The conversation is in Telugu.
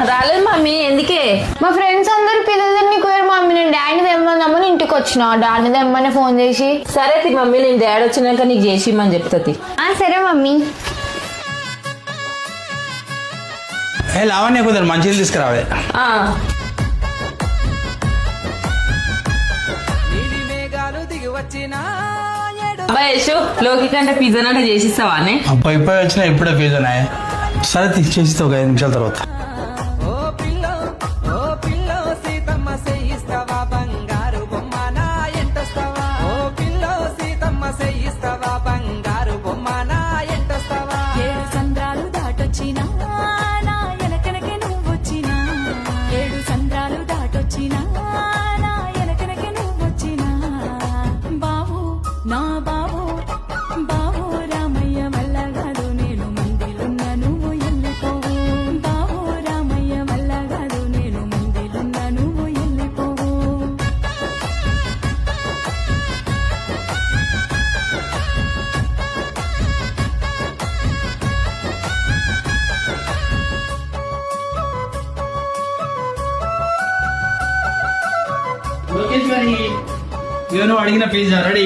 రాలేదు మమ్మీ. ఎందుకే? మా ఫ్రెండ్స్ అందరు పిల్లలు కోరు మమ్మీ. నేను డాడీ తెమ్మని ఇంటికి వచ్చిన. డాడీ తెమ్మని ఫోన్ చేసి. సరే మమ్మీ, నేను డాడీ వచ్చినాక నీకు చేసి ఇమ్మని చెప్తుంది. సరే మమ్మీ. లావణ్య కుదరు మంచిగా తీసుకురావాలి. అబ్బాయి లోకి కంటే పిజ్జా అంటే చేసిస్తావా? పోయి వచ్చినా ఇప్పుడే పిజ్జా. సరే చేసిస్తావు ఒక 5 నిమిషాల తర్వాత. నేను అడిగిన పిజ్జా రెడీ.